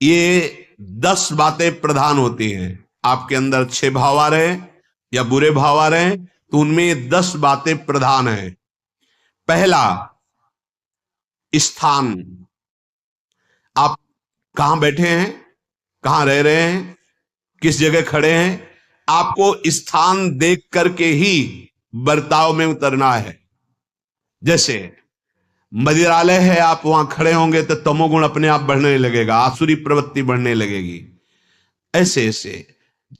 ये 10 बातें प्रधान होती हैं। आपके अंदर 6 भाव आ रहे हैं या बुरे भाव आ रहे हैं, तो उनमें ये 10 बातें प्रधान हैं। पहला, स्थान। आप कहां बैठे हैं, कहां रह रहे हैं, किस जगह खड़े हैं, आपको स्थान देख करके ही बर्ताव में उतरना है। जैसे मदिरालय है, आप वहां खड़े होंगे तो तमोगुण अपने आप बढ़ने लगेगा, आसुरी प्रवृत्ति बढ़ने लगेगी। ऐसे ऐसे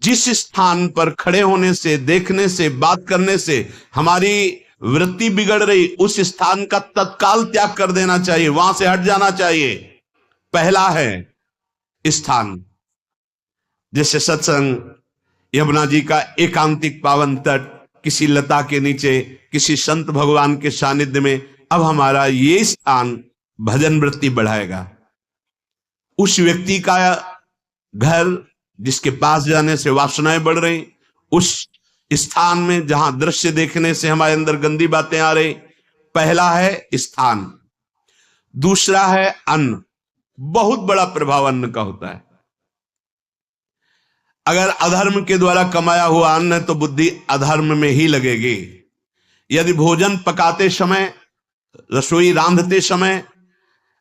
जिस स्थान पर खड़े होने से, देखने से, बात करने से हमारी वृत्ति बिगड़ रही, उस स्थान का तत्काल त्याग कर देना चाहिए, वहां से हट जाना चाहिए। पहला है स्थान। जैसे सत्संग, यमुना जी का एकांतिक पावन तट, किसी लता के नीचे, किसी संत भगवान के सानिध्य में, अब हमारा ये स्थान भजन वृत्ति बढ़ाएगा। उस व्यक्ति का घर जिसके पास जाने से वासनाएं बढ़ रही, उस स्थान में जहां दृश्य देखने से हमारे अंदर गंदी बातें आ रही, पहला है स्थान। दूसरा है अन्न। बहुत बड़ा प्रभाव अन्न का होता है। अगर अधर्म के द्वारा कमाया हुआ अन्न है तो बुद्धि अधर्म में ही लगेगी। यदि भोजन पकाते समय, रसोई रांधते समय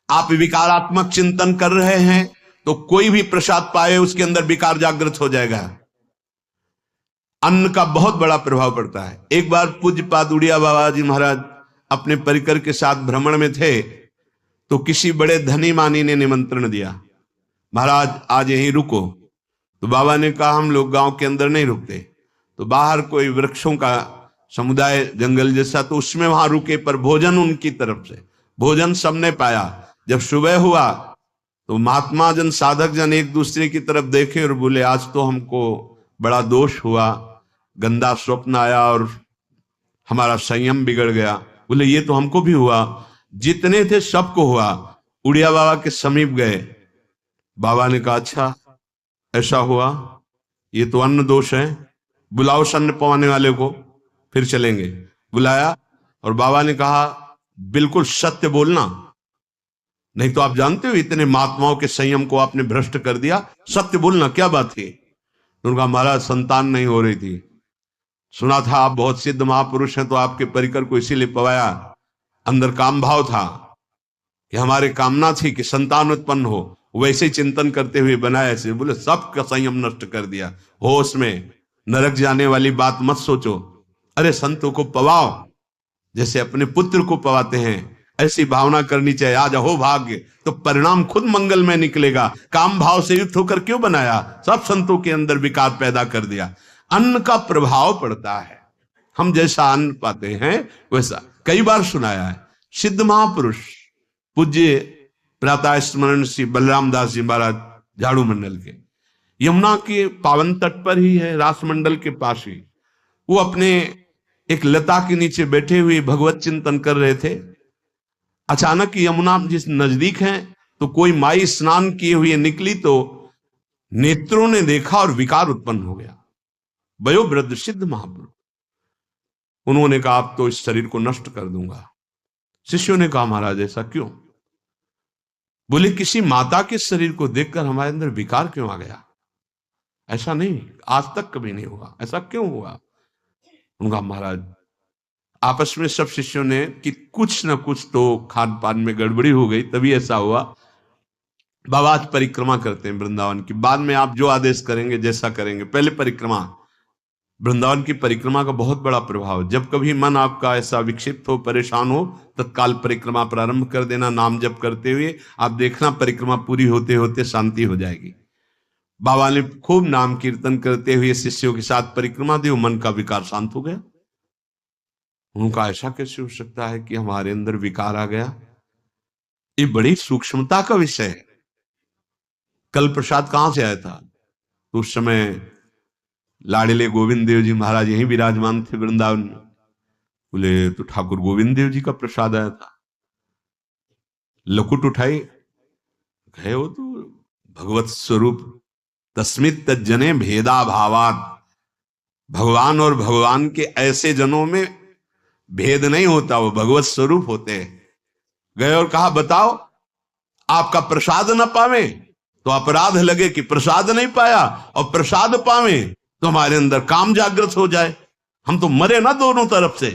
आप विकारात्मक चिंतन कर रहे हैं तो कोई भी प्रसाद पाए उसके अंदर विकार जागृत हो जाएगा। अन्न का बहुत बड़ा प्रभाव पड़ता है। एक बार पूज्य पाद उड़िया बाबा जी महाराज अपने परिकर के साथ भ्रमण में थे, तो किसी बड़े धनी मानी ने निमंत्रण दिया, महाराज आज यहीं रुको। तो बाबा ने कहा हम लोग गांव के अंदर नहीं रुकते, तो बाहर कोई वृक्षों का समुदाय, जंगल जैसा, तो उसमें वहां रुके, पर भोजन उनकी तरफ से, भोजन सबने पाया। जब सुबह हुआ तो महात्मा जन, साधक जन एक दूसरे की तरफ देखे और बोले आज तो हमको बड़ा दोष हुआ, गंदा स्वप्न आया और हमारा संयम बिगड़ गया। बोले ये तो हमको भी हुआ, जितने थे सबको हुआ। उड़िया बाबा के समीप गए, बाबा ने कहा अच्छा ऐसा हुआ, ये तो अन्न दोष है, बुलाओ अन्न पवाने वाले को, फिर चलेंगे। बुलाया और बाबा ने कहा बिल्कुल सत्य बोलना, नहीं तो आप जानते हो इतने महात्माओं के संयम को आपने भ्रष्ट कर दिया, सत्य बोलना क्या बात थी। उनका महाराज संतान नहीं हो रही थी, सुना था आप बहुत सिद्ध महापुरुष हैं तो आपके परिकर को इसीलिए पवाया, अंदर काम भाव था कि हमारे कामना थी कि संतान उत्पन्न हो, वैसे ही चिंतन करते हुए बनाया ऐसे। बोले सबका संयम नष्ट कर दिया, होश में, नरक जाने वाली बात मत सोचो। अरे संतों को पवाओ जैसे अपने पुत्र को पवाते हैं, ऐसी भावना करनी चाहिए। आज हो भाग्य तो परिणाम खुद मंगल में निकलेगा। काम भाव से युक्त होकर क्यों बनाया, सब संतों के अंदर विकार पैदा कर दिया। अन्न का प्रभाव पड़ता है, हम जैसा अन्न पाते हैं वैसा। कई बार सुनाया है, सिद्ध महापुरुष पूज्य प्रातः स्मरण श्री बलराम दास जी महाराज झाड़ू मंडल के, यमुना के पावन तट पर ही है, रास मंडल के पास ही, वो अपने एक लता के नीचे बैठे हुए भगवत चिंतन कर रहे थे। अचानक यमुना जिस नजदीक है तो कोई माई स्नान किए हुए निकली, तो नेत्रों ने देखा और विकार उत्पन्न हो गया। वयोवृद्ध सिद्ध महापुरुष, उन्होंने कहा आप तो इस शरीर को नष्ट कर दूंगा। शिष्यों ने कहा महाराज ऐसा क्यों? बोले किसी माता के शरीर को देखकर हमारे अंदर विकार क्यों आ गया? ऐसा नहीं, आज तक कभी नहीं हुआ, ऐसा क्यों हुआ? उनका महाराज आपस में सब शिष्यों ने कि कुछ ना कुछ तो खान पान में गड़बड़ी हो गई तभी ऐसा हुआ। बाबा आज परिक्रमा करते हैं वृंदावन की, बाद में आप जो आदेश करेंगे जैसा करेंगे, पहले परिक्रमा। वृंदावन की परिक्रमा का बहुत बड़ा प्रभाव, जब कभी मन आपका ऐसा विक्षिप्त हो, परेशान हो, तत्काल परिक्रमा प्रारंभ कर देना, नाम जप करते हुए। आप देखना परिक्रमा पूरी होते होते शांति हो जाएगी। बाबा ने खूब नाम कीर्तन करते हुए शिष्यों के साथ परिक्रमा दी, मन का विकार शांत हो गया। उनका ऐसा कैसे हो सकता है कि हमारे अंदर विकार आ गया? ये बड़ी सूक्ष्मता का विषय है। कल प्रसाद कहां से आया था? तो उस समय लाडले गोविंद देव जी महाराज यहीं विराजमान थे वृंदावन में। बोले तो ठाकुर गोविंद देव जी का प्रसाद आया था। लकुट उठाई, गए हो तो भगवत स्वरूप तस्मित तज्जने भेदा भावात, भगवान और भगवान के ऐसे जनों में भेद नहीं होता, वो भगवत स्वरूप होते हैं। गए और कहा बताओ आपका प्रसाद न पावे तो अपराध लगे कि प्रसाद नहीं पाया, और प्रसाद पावे तो हमारे अंदर काम जागृत हो जाए, हम तो मरे ना दोनों तरफ से।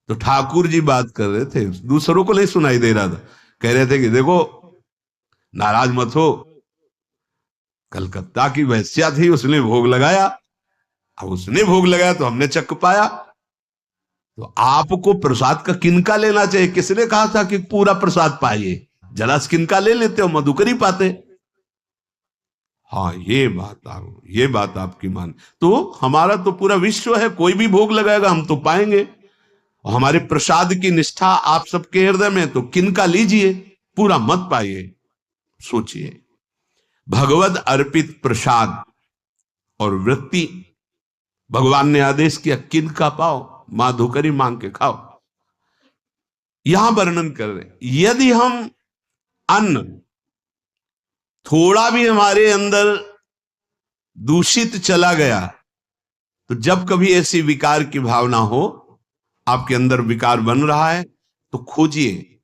तो ठाकुर जी बात कर रहे थे, दूसरों को नहीं सुनाई दे रहा था। कह रहे थे कि देखो, नाराज मत हो, कलकत्ता की वैश्या थी, उसने भोग लगाया, अब उसने भोग लगाया तो हमने चख पाया, तो आपको प्रसाद का किनका लेना चाहिए? किसने कहा था कि पूरा प्रसाद पाइए? जरा किनका ले लेते हो, मधुकरी पाते। हाँ, ये बात आपकी मान। तो हमारा तो पूरा विश्व है, कोई भी भोग लगाएगा हम तो पाएंगे। और हमारे प्रसाद की निष्ठा आप सबके हृदय में, तो किनका लीजिए, पूरा मत पाइए। सोचिए, भगवत अर्पित प्रसाद और वृत्ति, भगवान ने आदेश किया किनका पाओ, माधुकरी मांग के खाओ। यहां वर्णन कर रहे, यदि हम अन्न थोड़ा भी हमारे अंदर दूषित चला गया, तो जब कभी ऐसी विकार की भावना हो, आपके अंदर विकार बन रहा है, तो खोजिए।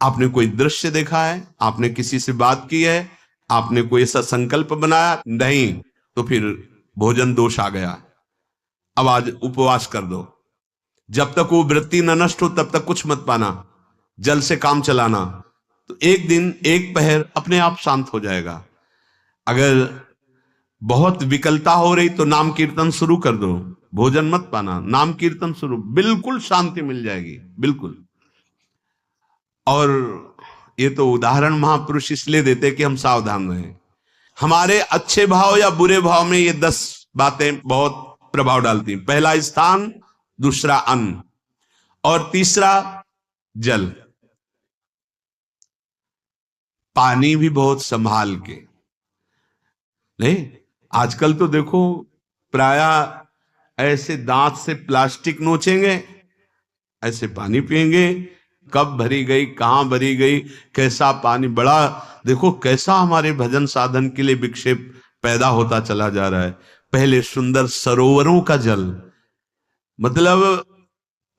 आपने कोई दृश्य देखा है, आपने किसी से बात की है, आपने कोई ऐसा संकल्प बनाया नहीं, तो फिर भोजन दोष आ गया। अब आज उपवास कर दो, जब तक वो वृत्ति न नष्ट हो तब तक कुछ मत पाना, जल से काम चलाना, तो एक दिन एक पहर अपने आप शांत हो जाएगा। अगर बहुत विकलता हो रही तो नाम कीर्तन शुरू कर दो, भोजन मत पाना, नाम कीर्तन शुरू, बिल्कुल शांति मिल जाएगी, बिल्कुल। और ये तो उदाहरण महापुरुष इसलिए देते कि हम सावधान रहें। हमारे अच्छे भाव या बुरे भाव में ये 10 बातें बहुत प्रभाव डालती। पहला स्थान, दूसरा अन्न, और तीसरा जल। पानी भी बहुत संभाल के, नहीं आजकल तो देखो प्राय ऐसे दांत से प्लास्टिक नोचेंगे, ऐसे पानी पिएंगे, कब भरी गई, कहां भरी गई, कैसा पानी। बड़ा देखो कैसा हमारे भजन साधन के लिए विक्षेप पैदा होता चला जा रहा है। पहले सुंदर सरोवरों का जल, मतलब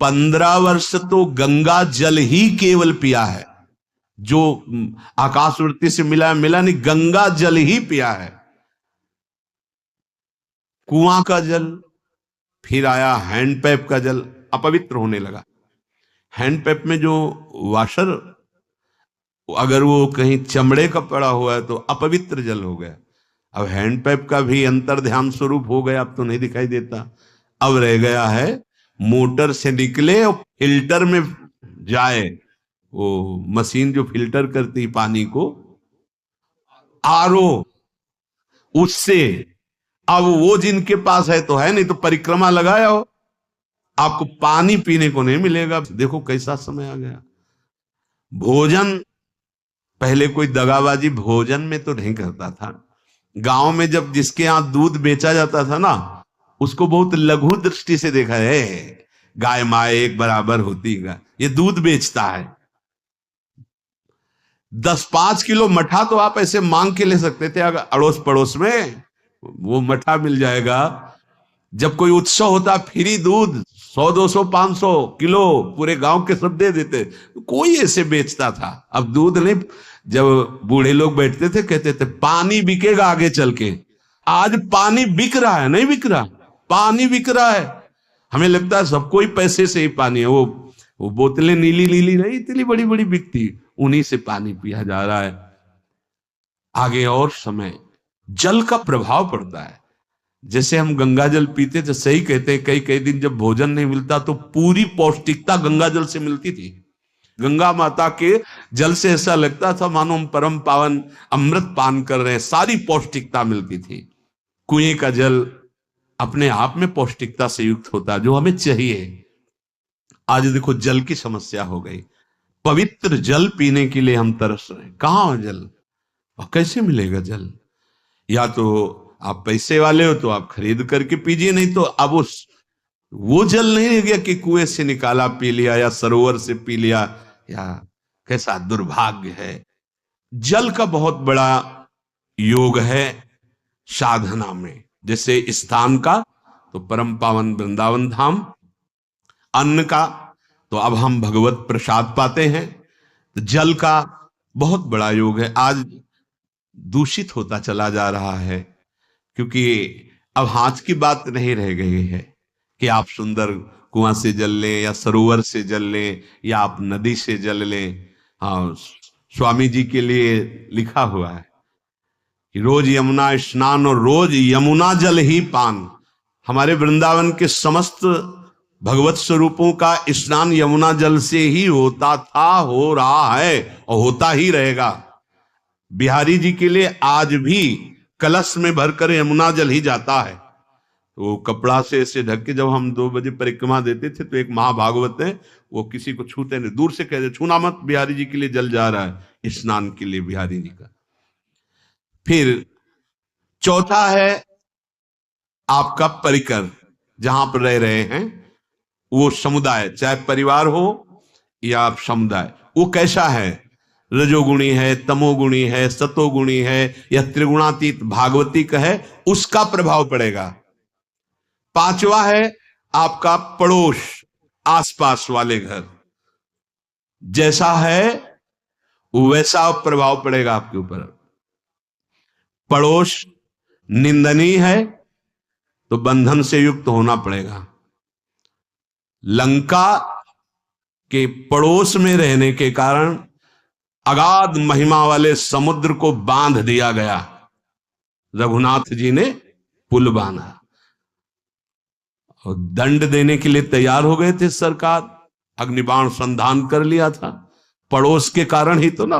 15 वर्ष तो गंगा जल ही केवल पिया है, जो आकाशवृत्ति से मिला मिला नहीं, गंगा जल ही पिया है। कुआं का जल, फिर आया हैंडपैप का जल, अपवित्र होने लगा। हैंडपैप में जो वाशर, अगर वो कहीं चमड़े का पड़ा हुआ है तो अपवित्र जल हो गया। अब हैंडपैप का भी अंतर ध्यान स्वरूप हो गया, अब तो नहीं दिखाई देता। अब रह गया है मोटर से निकले और फिल्टर में जाए, वो मशीन जो फिल्टर करती पानी को, आरओ, उससे। अब वो जिनके पास है तो है, नहीं तो परिक्रमा लगाया हो, आपको पानी पीने को नहीं मिलेगा। देखो कैसा समय आ गया। भोजन, पहले कोई दगाबाजी भोजन में तो नहीं करता था। गांव में जब जिसके यहां दूध बेचा जाता था ना, उसको बहुत लघु दृष्टि से देखा है, गाय माए एक बराबर होती है, ये दूध बेचता है। 10-5 किलो मठा तो आप ऐसे मांग के ले सकते थे, अगर अड़ोस पड़ोस में वो मठा मिल जाएगा। जब कोई उत्सव होता, फ्री दूध 100-200-500 किलो पूरे गांव के सब दे देते, कोई ऐसे बेचता था। अब दूध नहीं, जब बूढ़े लोग बैठते थे कहते थे पानी बिकेगा आगे चल के। आज पानी बिक रहा है, नहीं बिक रहा, पानी बिक रहा है। हमें लगता है सबको ही पैसे से ही पानी है, वो बोतलें नीली नीली नहीं, इतनी बड़ी बड़ी बिकती, उन्हीं से पानी पिया जा रहा है। आगे और समय, जल का प्रभाव पड़ता है। जैसे हम गंगा जल पीते थे, सही कहते हैं, कई कई दिन जब भोजन नहीं मिलता तो पूरी पौष्टिकता गंगा जल से मिलती थी। गंगा माता के जल से ऐसा लगता था मानो हम परम पावन अमृत पान कर रहे हैं, सारी पौष्टिकता मिलती थी। कुएं का जल अपने आप में पौष्टिकता से युक्त होता, जो हमें चाहिए। आज देखो जल की समस्या हो गई, पवित्र जल पीने के लिए हम तरस रहे हैं। कहां जल और कैसे मिलेगा जल? या तो आप पैसे वाले हो तो आप खरीद करके पीजिए, नहीं तो अब वो जल नहीं रह गया कि कुएं से निकाला पी लिया या सरोवर से पी लिया। या कैसा दुर्भाग्य है। जल का बहुत बड़ा योग है साधना में। जैसे स्थान का तो परम पावन वृंदावन धाम, अन्न का तो अब हम भगवत प्रसाद पाते हैं, तो जल का बहुत बड़ा योग है। आज दूषित होता चला जा रहा है, क्योंकि अब हाथ की बात नहीं रह गई है कि आप सुंदर कुआं से जल लें या सरोवर से जल लें या आप नदी से जल लें। हाँ, स्वामी जी के लिए लिखा हुआ है कि रोज यमुना स्नान और रोज यमुना जल ही पान। हमारे वृंदावन के समस्त भगवत स्वरूपों का स्नान यमुना जल से ही होता था, हो रहा है और होता ही रहेगा। बिहारी जी के लिए आज भी कलश में भरकर यमुना जल ही जाता है। तो कपड़ा से ऐसे ढक के जब हम 2 बजे परिक्रमा देते थे तो एक महाभागवत है, वो किसी को छूते नहीं, दूर से कहते छूना मत, बिहारी जी के लिए जल जा रहा है स्नान के लिए बिहारी जी का। फिर चौथा है आपका परिकर, जहां पर रह रहे हैं वो समुदाय, चाहे परिवार हो या समुदाय, वो कैसा है, रजोगुणी है, तमोगुणी है, सतोगुणी है या त्रिगुणातीत भागवतिक है, उसका प्रभाव पड़ेगा। पांचवा है आपका पड़ोस, आसपास वाले घर, जैसा है वैसा प्रभाव पड़ेगा आपके ऊपर। पड़ोस निंदनीय है तो बंधन से युक्त होना पड़ेगा। लंका के पड़ोस में रहने के कारण अगाध महिमा वाले समुद्र को बांध दिया गया, रघुनाथ जी ने पुल बांधा और दंड देने के लिए तैयार हो गए थे सरकार, अग्निबाण संधान कर लिया था, पड़ोस के कारण ही तो ना,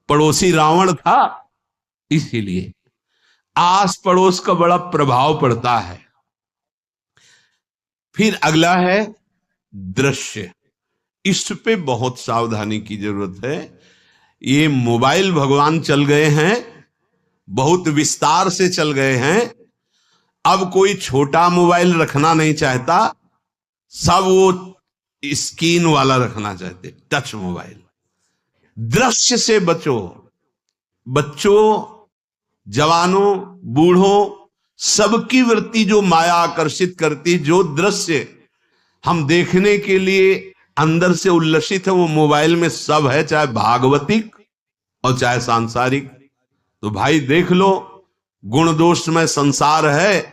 पड़ोसी रावण था, इसीलिए आस पड़ोस का बड़ा प्रभाव पड़ता है। फिर अगला है दृश्य, इस पे बहुत सावधानी की जरूरत है। ये मोबाइल भगवान चल गए हैं, बहुत विस्तार से चल गए हैं, अब कोई छोटा मोबाइल रखना नहीं चाहता, सब वो स्क्रीन वाला रखना चाहते, टच मोबाइल। दृश्य से बचो, बच्चों, जवानों, बूढ़ों, सबकी वृत्ति जो माया आकर्षित करती, जो दृश्य हम देखने के लिए अंदर से उल्लसित है, वो मोबाइल में सब है, चाहे भागवतिक और चाहे सांसारिक। तो भाई देख लो, गुण दोष में संसार है,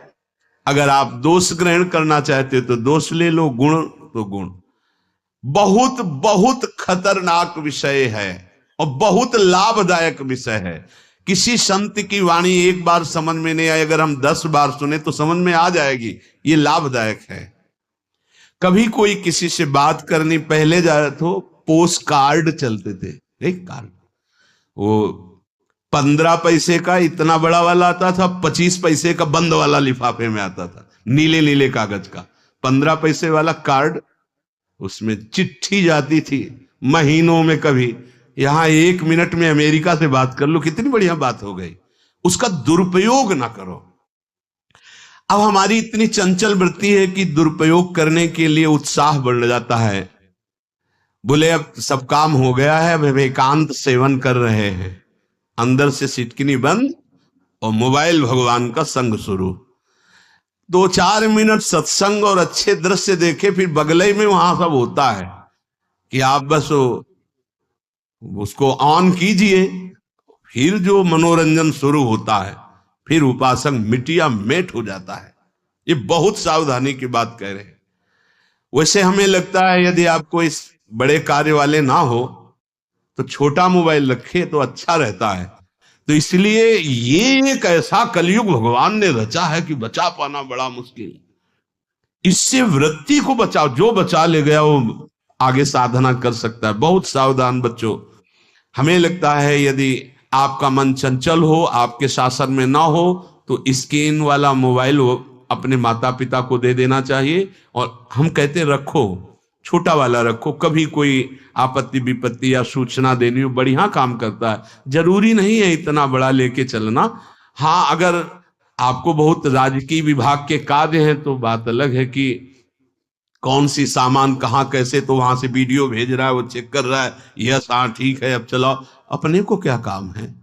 अगर आप दोष ग्रहण करना चाहते हो तो दोष ले लो, गुण तो गुण। बहुत बहुत खतरनाक विषय है और बहुत लाभदायक विषय है। किसी संत की वाणी एक बार समझ में नहीं आई, अगर हम 10 बार सुने तो समझ में आ जाएगी, ये लाभदायक है। कभी कोई किसी से बात करनी, पहले जाए तो पोस्ट कार्ड चलते थे, एक कार्ड, वो 15 पैसे का इतना बड़ा वाला आता था, 25 पैसे का बंद वाला लिफाफे में आता था, नीले नीले कागज का 15 पैसे वाला कार्ड, उसमें चिट्ठी जाती थी महीनों में। कभी यहां 1 मिनट में अमेरिका से बात कर लो, कितनी बढ़िया बात हो गई। उसका दुरुपयोग ना करो। अब हमारी इतनी चंचल वृत्ति है कि दुरुपयोग करने के लिए उत्साह बढ़ जाता है, बोले अब सब काम हो गया है, अब एकांत सेवन कर रहे हैं, अंदर से सिटकिनी बंद और मोबाइल भगवान का संग शुरू। 2-4 मिनट सत्संग और अच्छे दृश्य देखे, फिर बगले में वहां सब होता है कि आप बस उसको ऑन कीजिए, फिर जो मनोरंजन शुरू होता है, फिर उपासक मिटिया मेट हो जाता है। ये बहुत सावधानी की बात कह रहे हैं। वैसे हमें लगता है यदि आपको इस बड़े कार्य वाले ना हो तो छोटा मोबाइल रखे तो अच्छा रहता है। तो इसलिए ये एक ऐसा कलयुग भगवान ने रचा है कि बचा पाना बड़ा मुश्किल। इससे वृत्ति को बचाओ, जो बचा ले गया वो आगे साधना कर सकता है। बहुत सावधान बच्चों। हमें लगता है यदि आपका मन चंचल हो, आपके शासन में ना हो, तो स्क्रीन वाला मोबाइल अपने माता पिता को दे देना चाहिए। और हम कहते रखो, छोटा वाला रखो, कभी कोई आपत्ति विपत्ति या सूचना देनी हो, बढ़िया काम करता है। जरूरी नहीं है इतना बड़ा लेके चलना। हाँ, अगर आपको बहुत राजकीय विभाग के कार्य हैं तो बात अलग है कि कौन सी सामान कहाँ कैसे, तो वहां से वीडियो भेज रहा है, वो चेक कर रहा है, यस हाँ ठीक है अब चलाओ। अपने को क्या काम है?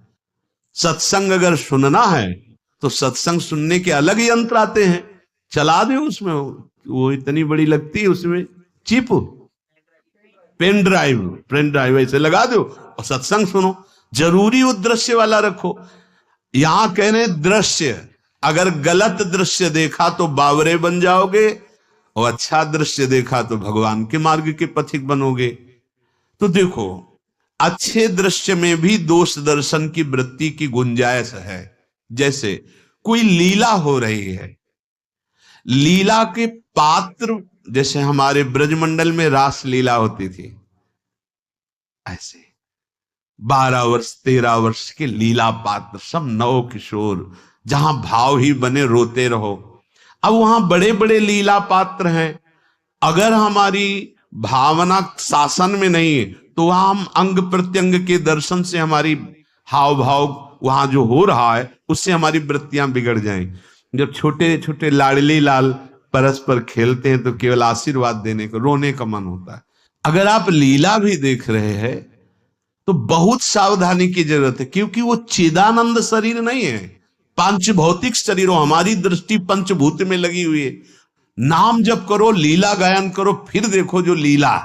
सत्संग अगर सुनना है तो सत्संग सुनने के अलग यंत्र आते हैं, चला दे उसमें, वो इतनी बड़ी लगती है उसमें चिप, पेन ड्राइव ऐसे लगा दो और सत्संग सुनो। जरूरी वो दृश्य वाला रखो। यहां कह रहे दृश्य, अगर गलत दृश्य देखा तो बावरे बन जाओगे, और अच्छा दृश्य देखा तो भगवान के मार्ग के पथिक बनोगे। तो देखो, अच्छे दृश्य में भी दोष दर्शन की वृत्ति की गुंजाइश है। जैसे कोई लीला हो रही है, लीला के पात्र, जैसे हमारे ब्रजमंडल में रास लीला होती थी, ऐसे 12 वर्ष 13 वर्ष के लीला पात्र, सब नव किशोर, जहां भाव ही बने रोते रहो। अब वहां बड़े बड़े लीला पात्र हैं, अगर हमारी भावना शासन में नहीं है तो वहां हम अंग प्रत्यंग के दर्शन से हमारी हाव भाव वहां जो हो रहा है उससे हमारी वृत्तियां बिगड़ जाएं। जब छोटे छोटे लाडली लाल परस्पर खेलते हैं तो केवल आशीर्वाद देने को, रोने का मन होता है। अगर आप लीला भी देख रहे हैं तो बहुत सावधानी की जरूरत है, क्योंकि वो चिदानंद शरीर नहीं है, पांच भौतिक शरीरों, हमारी दृष्टि पंचभूत में लगी हुई है। नाम जप करो, लीला गायन करो, फिर देखो जो लीला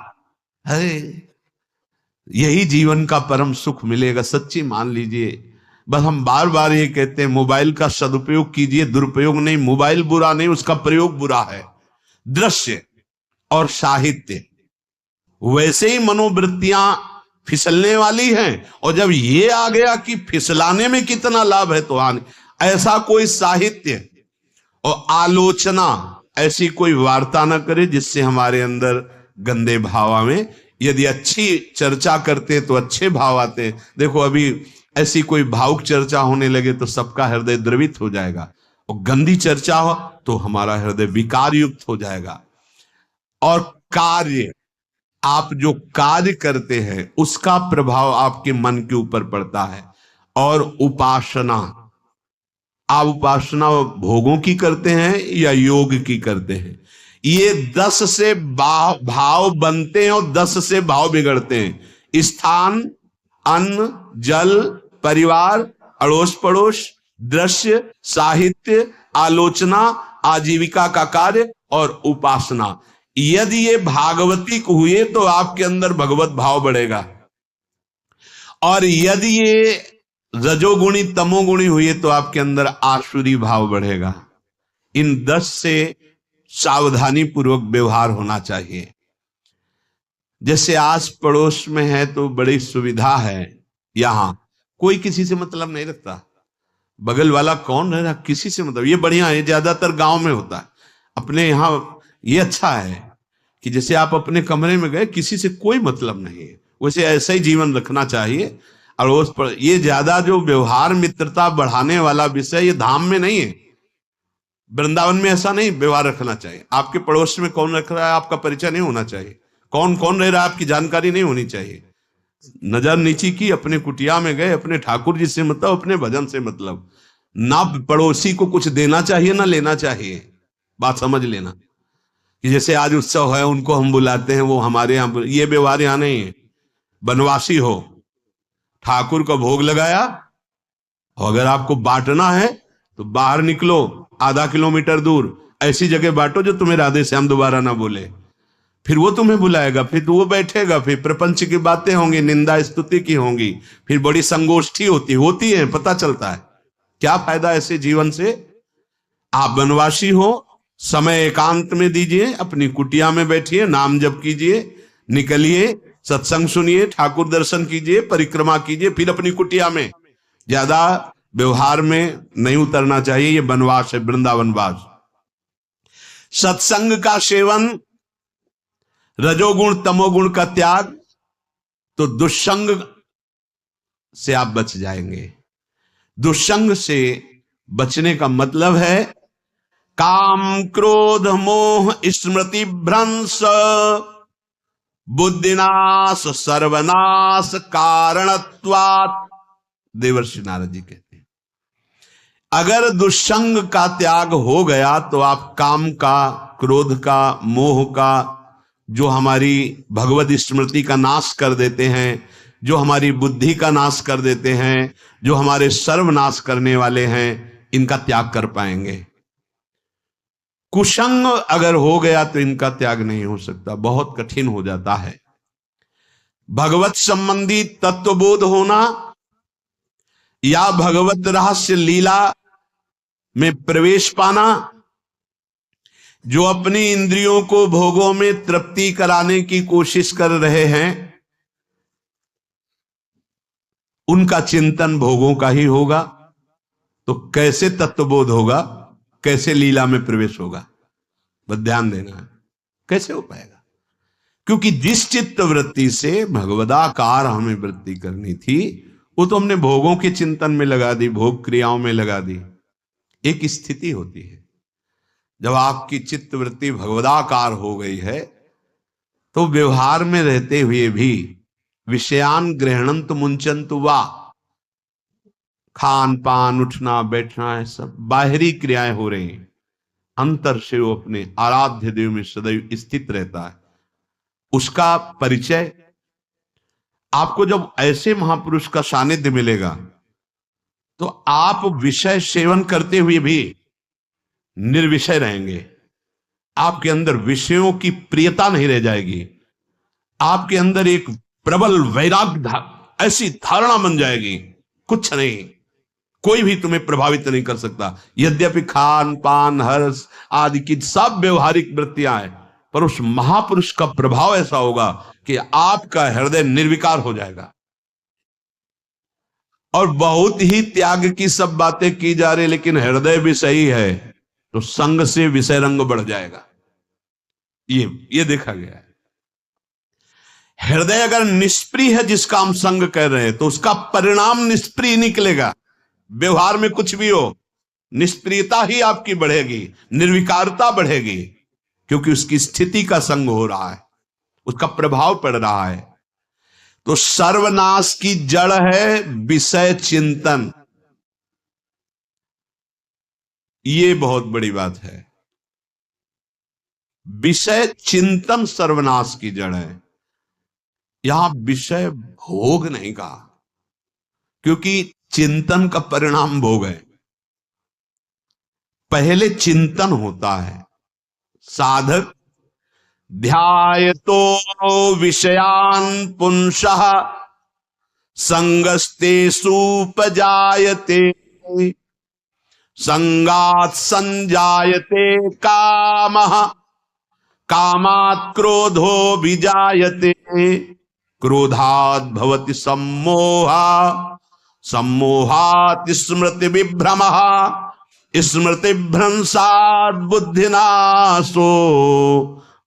है, यही जीवन का परम सुख मिलेगा। सच्ची मान लीजिए। बस हम बार बार ये कहते हैं, मोबाइल का सदुपयोग कीजिए, दुरुपयोग नहीं। मोबाइल बुरा नहीं, उसका प्रयोग बुरा है। दृश्य और साहित्य वैसे ही मनोवृत्तियां फिसलने वाली हैं, और जब ये आ गया कि फिसलाने में कितना लाभ है तो आने, ऐसा कोई साहित्य और आलोचना, ऐसी कोई वार्ता ना करे जिससे हमारे अंदर गंदे भाव आवे। यदि अच्छी चर्चा करते तो अच्छे भाव आते। देखो अभी ऐसी कोई भावुक चर्चा होने लगे तो सबका हृदय द्रवित हो जाएगा, और गंदी चर्चा हो तो हमारा हृदय विकार युक्त हो जाएगा। और कार्य, आप जो कार्य करते हैं उसका प्रभाव आपके मन के ऊपर पड़ता है। और उपासना, आप उपासना भोगों की करते हैं या योग की करते हैं, ये 10 से भाव बनते हैं और 10 से भाव बिगड़ते हैं। स्थान, अन्न, जल, परिवार, अड़ोस पड़ोस, दृश्य, साहित्य, आलोचना, आजीविका का कार्य और उपासना, यदि ये भागवतिक हुए तो आपके अंदर भगवत भाव बढ़ेगा, और यदि ये रजोगुणी तमोगुणी हुए तो आपके अंदर आसुरी भाव बढ़ेगा। इन 10 से सावधानी पूर्वक व्यवहार होना चाहिए। जैसे आस पड़ोस में है तो बड़ी सुविधा है, यहां कोई किसी से मतलब नहीं रखता, बगल वाला कौन है किसी से मतलब, ये बढ़िया है, ज्यादातर गांव में होता है। अपने यहां ये अच्छा है कि जैसे आप अपने कमरे में गए, किसी से कोई मतलब नहीं है, वैसे ऐसा ही जीवन रखना चाहिए। अड़ोस पर ये ज्यादा जो व्यवहार मित्रता बढ़ाने वाला विषय, ये धाम में नहीं है, वृंदावन में ऐसा नहीं व्यवहार रखना चाहिए। आपके पड़ोस में कौन रख रहा है आपका परिचय नहीं होना चाहिए, कौन कौन रह रहा है आपकी जानकारी नहीं होनी चाहिए। नजर नीची की, अपने कुटिया में गए, अपने ठाकुर जी से मतलब, अपने भजन से मतलब, ना पड़ोसी को कुछ देना चाहिए ना लेना चाहिए। बात समझ लेना कि जैसे आज उत्सव है उनको हम बुलाते हैं, वो हमारे यहाँ, ये व्यवहार यहाँ नहीं है। बनवासी हो, ठाकुर का भोग लगाया, और अगर आपको बांटना है तो बाहर निकलो, आधा किलोमीटर दूर ऐसी जगह बांटो जो तुम्हें राधे श्याम दोबारा ना बोले, फिर वो तुम्हें बुलाएगा, फिर वो बैठेगा, फिर प्रपंच की बातें होंगी, निंदा स्तुति की होंगी, फिर बड़ी संगोष्ठी होती है, पता चलता है। क्या फायदा ऐसे जीवन से। आप वनवासी हो, समय एकांत में दीजिए, अपनी कुटिया में बैठिए, नाम जप कीजिए, निकलिए, सत्संग सुनिए, ठाकुर दर्शन कीजिए, परिक्रमा कीजिए, फिर अपनी कुटिया में। ज्यादा व्यवहार में नहीं उतरना चाहिए, ये वनवास है, वृंदावनवास। सत्संग का सेवन, रजोगुण तमोगुण का त्याग, तो दुष्संग से आप बच जाएंगे। दुष्संग से बचने का मतलब है काम क्रोध मोह स्मृति भ्रंश बुद्धिनाश सर्वनाश कारणत्वात्। देवर्षि नारद जी कहते हैं, अगर दुष्संग का त्याग हो गया तो आप काम का, क्रोध का, मोह का, जो हमारी भगवत स्मृति का नाश कर देते हैं, जो हमारी बुद्धि का नाश कर देते हैं, जो हमारे सर्वनाश करने वाले हैं, इनका त्याग कर पाएंगे। कुसंग अगर हो गया तो इनका त्याग नहीं हो सकता, बहुत कठिन हो जाता है। भगवत संबंधी तत्वबोध होना, या भगवत रहस्य लीला में प्रवेश पाना, जो अपनी इंद्रियों को भोगों में तृप्ति कराने की कोशिश कर रहे हैं, उनका चिंतन भोगों का ही होगा, तो कैसे तत्वबोध होगा, कैसे लीला में प्रवेश होगा? बस ध्यान देना है, कैसे हो पाएगा? क्योंकि जिस चित्त वृत्ति से भगवदाकार हमें वृत्ति करनी थी, वो तो हमने भोगों के चिंतन में लगा दी, भोग क्रियाओं में लगा दी। एक स्थिति होती है जब आपकी चित्त वृत्ति भगवदाकार हो गई है, तो व्यवहार में रहते हुए भी विषयान ग्रहणंत मुंचंत वा, खान पान उठना बैठना है, सब बाहरी क्रियाएं हो रही हैं, अंतर से वो अपने आराध्य देव में सदैव स्थित रहता है। उसका परिचय आपको जब ऐसे महापुरुष का सानिध्य मिलेगा, तो आप विषय सेवन करते हुए भी निर्विषय रहेंगे। आपके अंदर विषयों की प्रियता नहीं रह जाएगी, आपके अंदर एक प्रबल वैराग्य ऐसी धारणा बन जाएगी, कुछ नहीं, कोई भी तुम्हें प्रभावित नहीं कर सकता। यद्यपि खान पान हर्ष आदि की सब व्यवहारिक वृत्तियां हैं, पर उस महापुरुष का प्रभाव ऐसा होगा कि आपका हृदय निर्विकार हो जाएगा। और बहुत ही त्याग की सब बातें की जा रही, लेकिन हृदय भी सही है, तो संग से विषय रंग बढ़ जाएगा। ये देखा गया है। हृदय अगर निष्प्रिय है, जिसका हम संग कह रहे हैं, तो उसका परिणाम निष्प्रिय निकलेगा। व्यवहार में कुछ भी हो, निष्प्रियता ही आपकी बढ़ेगी, निर्विकारता बढ़ेगी, क्योंकि उसकी स्थिति का संग हो रहा है, उसका प्रभाव पड़ रहा है। तो सर्वनाश की जड़ है विषय चिंतन। ये बहुत बड़ी बात है। विषय चिंतन सर्वनाश की जड़ है। यहां विषय भोग नहीं कहा, क्योंकि चिंतन का परिणाम भोग है। पहले चिंतन होता है। साधक ध्यायतो विषयान पुंसः संगस्तेषुपजायते संगात् संजायते कामः कामात् क्रोधो विजायते क्रोधात् भवति सम्मोहः सम्मोहात् स्मृति विभ्रमः स्मृति भ्रंशात् बुद्धिनाशो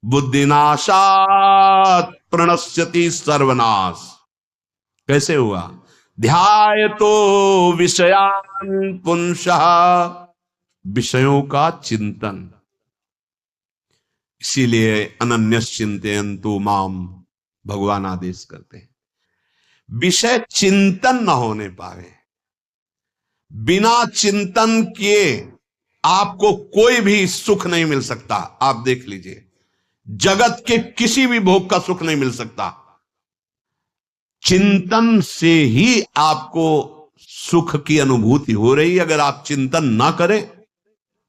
बुद्धिनाशात् प्रणश्यति सर्वनाश। कैसे हुआ? ध्यायतो विषयान पुंसः, विषयों का चिंतन। इसीलिए अनन्यश्चिन्तयन्तु माम भगवान आदेश करते हैं। विषय चिंतन न होने पाए, बिना चिंतन किए आपको कोई भी सुख नहीं मिल सकता। आप देख लीजिए, जगत के किसी भी भोग का सुख नहीं मिल सकता। चिंतन से ही आपको सुख की अनुभूति हो रही। अगर आप चिंतन ना करें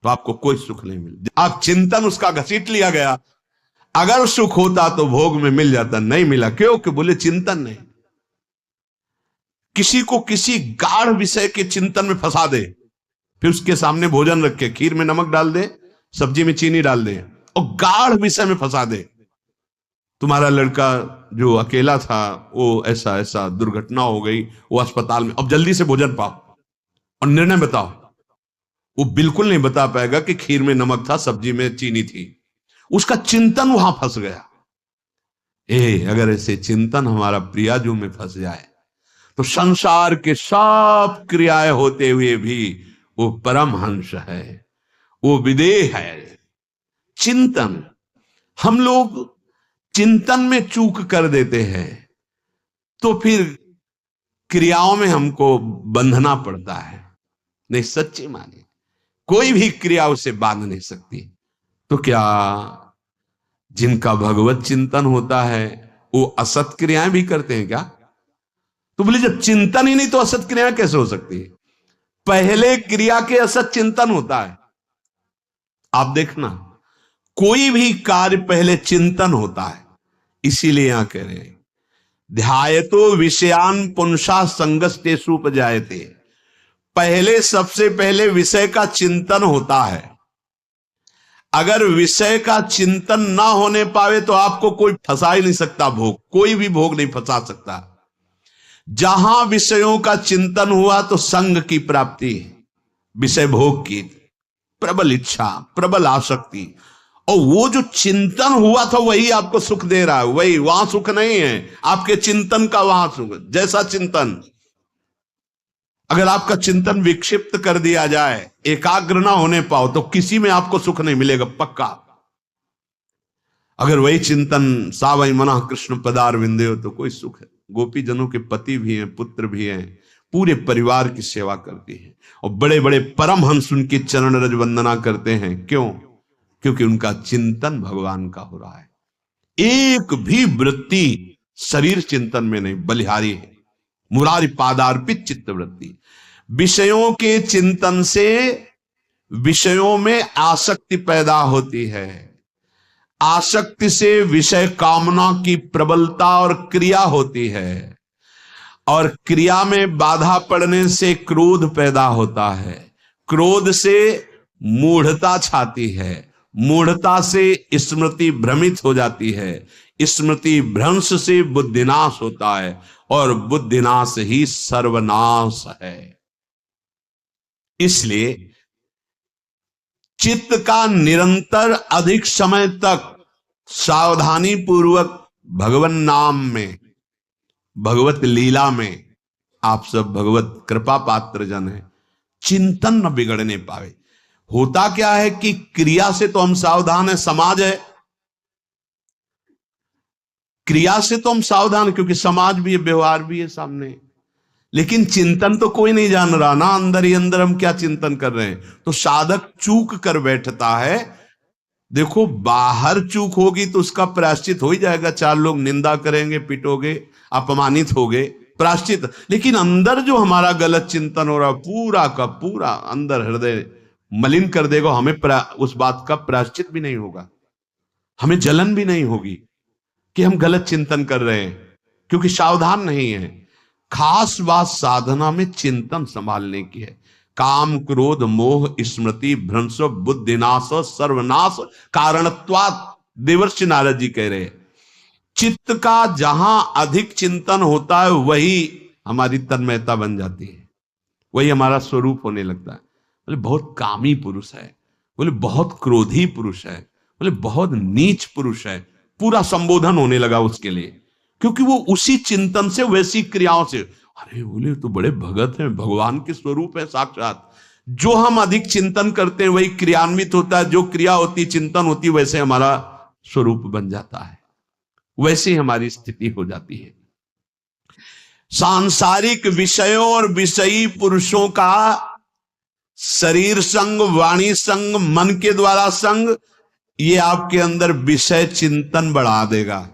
तो आपको कोई सुख नहीं मिल। आप चिंतन उसका घसीट लिया गया। अगर सुख होता तो भोग में मिल जाता, नहीं मिला। क्यों? कि बोले चिंतन नहीं। किसी को किसी गाढ़ विषय के चिंतन में फंसा दे, फिर उसके सामने भोजन रख के खीर में नमक डाल दे, सब्जी में चीनी डाल दे और गाढ़ विषय में फंसा दे। तुम्हारा लड़का जो अकेला था, वो ऐसा ऐसा दुर्घटना हो गई, वो अस्पताल में, अब जल्दी से भोजन पाओ और निर्णय बताओ। वो बिल्कुल नहीं बता पाएगा कि खीर में नमक था, सब्जी में चीनी थी। उसका चिंतन वहां फंस गया। अगर ऐसे चिंतन हमारा प्रियाजू में फंस जाए तो संसार के सब क्रियाएं होते हुए भी वो परमहंस है, वो विदेह है। चिंतन, हम लोग चिंतन में चूक कर देते हैं तो फिर क्रियाओं में हमको बंधना पड़ता है। नहीं, सच्ची मानिए, कोई भी क्रिया उसे बांध नहीं सकती। तो क्या जिनका भगवत चिंतन होता है वो असत क्रियाएं भी करते हैं क्या? तो बोले जब चिंतन ही नहीं तो असत क्रियाएं कैसे हो सकती है? पहले क्रिया के असत चिंतन होता है। आप देखना, कोई भी कार्य पहले चिंतन होता है। इसीलिए यहां कह रहे हैं ध्यायतो विषयान पुंसा संगस्तेषु उपजायते। पहले सबसे पहले विषय का चिंतन होता है। अगर विषय का चिंतन ना होने पावे तो आपको कोई फंसा ही नहीं सकता भोग, कोई भी भोग नहीं फंसा सकता। जहां विषयों का चिंतन हुआ तो संग की प्राप्ति, विषय भोग की प्रबल इच्छा, प्रबल आसक्ति, और वो जो चिंतन हुआ था वही आपको सुख दे रहा है। वही, वहां सुख नहीं है, आपके चिंतन का वहां सुख। जैसा चिंतन, अगर आपका चिंतन विक्षिप्त कर दिया जाए, एकाग्र ना होने पाओ, तो किसी में आपको सुख नहीं मिलेगा पक्का। अगर वही चिंतन सावई मना कृष्ण पदार विंदे हो तो कोई सुख है। गोपी जनों के पति भी हैं, पुत्र भी हैं, पूरे परिवार की सेवा करती हैं, और बड़े बड़े परमहंस उनकी चरण रज वंदना करते हैं। क्यों? क्योंकि उनका चिंतन भगवान का हो रहा है। एक भी वृत्ति शरीर चिंतन में नहीं, बलिहारी है। मुरारी पादार्पित चित्त वृत्ति। विषयों के चिंतन से विषयों में आसक्ति पैदा होती है। आसक्ति से विषय कामना की प्रबलता और क्रिया होती है, और क्रिया में बाधा पड़ने से क्रोध पैदा होता है। क्रोध से मूढ़ता छाती है, मूढ़ता से स्मृति भ्रमित हो जाती है, स्मृति भ्रंश से बुद्धिनाश होता है, और बुद्धिनाश ही सर्वनाश है। इसलिए चित्त का निरंतर अधिक समय तक सावधानी पूर्वक भगवन नाम में, भगवत लीला में, आप सब भगवत कृपा पात्र जन है, चिंतन न बिगड़ने पावे। होता क्या है कि क्रिया से तो हम सावधान है, समाज है, क्रिया से तो हम सावधान, क्योंकि समाज भी है, व्यवहार भी है सामने, लेकिन चिंतन तो कोई नहीं जान रहा ना, अंदर ही अंदर हम क्या चिंतन कर रहे हैं। तो साधक चूक कर बैठता है। देखो, बाहर चूक होगी तो उसका प्रायश्चित हो ही जाएगा, चार लोग निंदा करेंगे, पिटोगे, अपमानित होगे, प्रायश्चित। लेकिन अंदर जो हमारा गलत चिंतन हो रहा, पूरा का पूरा अंदर हृदय मलिन कर देगा, हमें उस बात का प्रायश्चित भी नहीं होगा, हमें जलन भी नहीं होगी कि हम गलत चिंतन कर रहे हैं, क्योंकि सावधान नहीं है। खास बात साधना में चिंतन संभालने की है। काम क्रोध मोह स्मृति भ्रंश बुद्धिनाश सर्वनाश कारणत्वात्, देवर्षि नारद जी कह रहे हैं। चित्त का जहां अधिक चिंतन होता है वही हमारी तन्मयता बन जाती है, वही हमारा स्वरूप होने लगता है। बोले बहुत कामी पुरुष है, बोले बहुत क्रोधी पुरुष है, बोले बहुत नीच पुरुष है, पूरा संबोधन होने लगा उसके लिए, क्योंकि वो उसी चिंतन से, वैसी क्रियाओं से। अरे बोले तो बड़े भगत हैं, भगवान के स्वरूप है साक्षात। जो हम अधिक चिंतन करते हैं वही क्रियान्वित होता है, जो क्रिया होती, चिंतन होती, वैसे हमारा स्वरूप बन जाता है, वैसे हमारी स्थिति हो जाती है। सांसारिक विषयों और विषयी पुरुषों का शरीर संग, वाणी संग, मन के द्वारा संग, ये आपके अंदर विषय चिंतन बढ़ा देगा,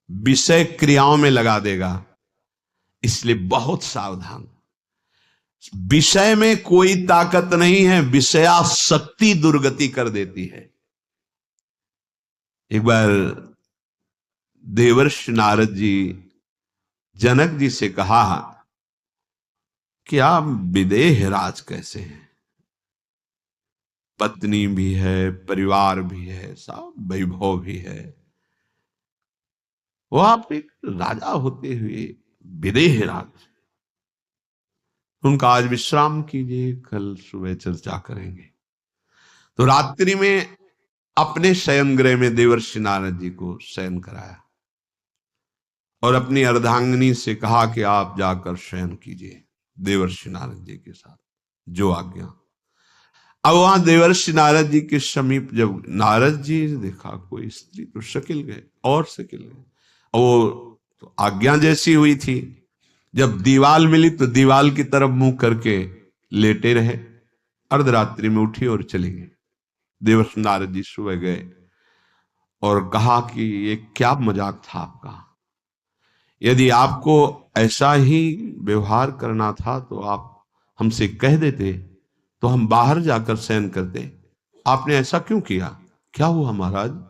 विषय क्रियाओं में लगा देगा। इसलिए बहुत सावधान। विषय में कोई ताकत नहीं है, विषयासक्ति दुर्गति कर देती है। एक बार देवर्षि नारद जी जनक जी से कहा कि आप विदेह राज कैसे हैं, पत्नी भी है, परिवार भी है, सब वैभव भी है, वो आप एक राजा होते हुए विदेह राज। उनका आज विश्राम कीजिए, कल सुबह चर्चा करेंगे। तो रात्रि में अपने शयन गृह में देवर्षि नारद जी को शयन कराया और अपनी अर्धांगिनी से कहा कि आप जाकर शयन कीजिए देवर्षि नारद जी के साथ, जो आज्ञा। अब वहां देवर्षि नारद जी के समीप जब नारद जी ने देखा कोई स्त्री, तो शकिल गए और शकिल गए। वो तो आज्ञा जैसी हुई थी, जब दीवाल मिली तो दीवाल की तरफ मुंह करके लेटे रहे। अर्धरात्रि में उठी और चली गई। देवर्षि नारद जी सुबह गए और कहा कि ये क्या मजाक था आपका, यदि आपको ऐसा ही व्यवहार करना था तो आप हमसे कह देते, तो हम बाहर जाकर शयन करते। आपने ऐसा क्यों किया? क्या हुआ महाराज?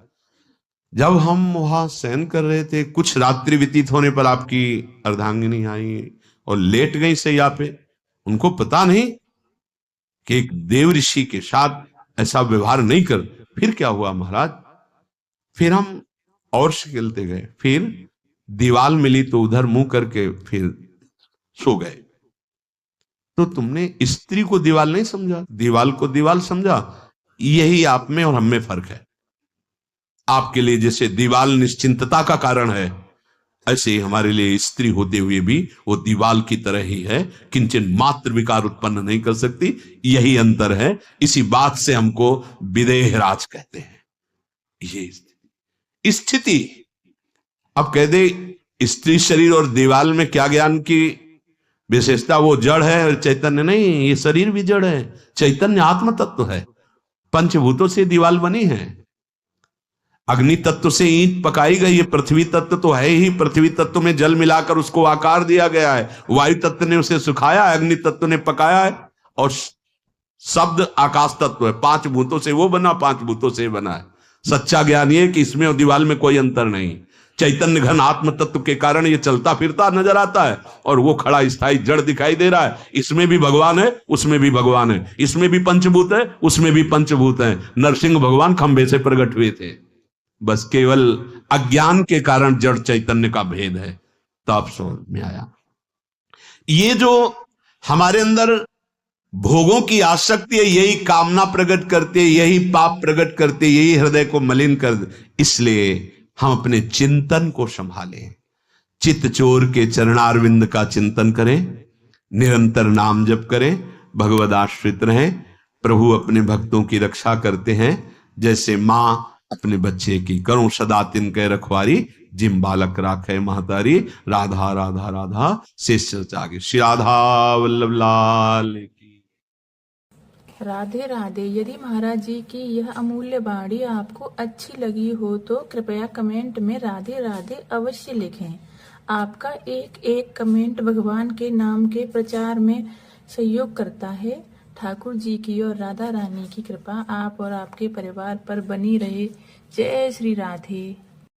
जब हम वहां शयन कर रहे थे, कुछ रात्रि व्यतीत होने पर आपकी अर्धांगिनी आई और लेट गई सैया पे, उनको पता नहीं कि एक देव ऋषि के साथ ऐसा व्यवहार नहीं कर। फिर क्या हुआ महाराज, फिर हम और खेलते गए, फिर दीवाल मिली तो उधर मुंह करके फिर सो गए। तो तुमने स्त्री को दीवाल नहीं समझा, दीवाल को दीवाल समझा। यही आप में और हम में फर्क है। आपके लिए जैसे दीवाल निश्चिंतता का कारण है, ऐसे ही हमारे लिए स्त्री होते हुए भी वो दीवाल की तरह ही है, किंचन मात्र विकार उत्पन्न नहीं कर सकती। यही अंतर है। इसी बात से हमको विदेहराज कहते हैं। ये स्थिति अब कह दे स्त्री शरीर और दीवाल में क्या ज्ञान की विशेषता, वो जड़ है और चैतन्य नहीं। ये शरीर भी जड़ है, चैतन्य आत्म तत्व है। पंचभूतों से दीवाल बनी है। अग्नि तत्व से ईंट पकाई गई है, पृथ्वी तत्व तो है ही, पृथ्वी तत्व में जल मिलाकर उसको आकार दिया गया है। वायु तत्व ने उसे सुखाया है, अग्नि तत्व ने पकाया है, और शब्द आकाश तत्व है। पांच भूतों से वो बना, पांच भूतों से बना है। सच्चा ज्ञान ये कि इसमें और दीवाल में कोई अंतर नहीं। चैतन्य घन आत्म तत्व के कारण ये चलता फिरता नजर आता है, और वो खड़ा स्थायी जड़ दिखाई दे रहा है। इसमें भी भगवान है, उसमें भी भगवान है, इसमें भी पंचभूत है, उसमें भी पंचभूत है। नरसिंह भगवान खंभे से प्रकट हुए थे, बस केवल अज्ञान के कारण जड़ चैतन्य का भेद है। तो आप समझ में आया। ये जो हमारे अंदर भोगों की आसक्ति है, यही कामना प्रकट करते, यही पाप प्रकट करते, यही हृदय को मलिन कर। इसलिए हम अपने चिंतन को संभालें, चित्त चोर के चरणारविंद का चिंतन करें, निरंतर नाम जप करें, भगवद आश्रित रहें। प्रभु अपने भक्तों की रक्षा करते हैं, जैसे मां अपने बच्चे की। करो सदा तिनके रखवारी, जिम बालक राखे महतारी। राधा राधा राधा शेष जागे। श्री राधा वल्लभ लाल की। राधे राधे। यदि महाराज जी की यह अमूल्य वाणी आपको अच्छी लगी हो तो कृपया कमेंट में राधे राधे अवश्य लिखें। आपका एक एक कमेंट भगवान के नाम के प्रचार में सहयोग करता है। ठाकुर जी की और राधा रानी की कृपा आप और आपके परिवार पर बनी रहे। जय श्री राधे।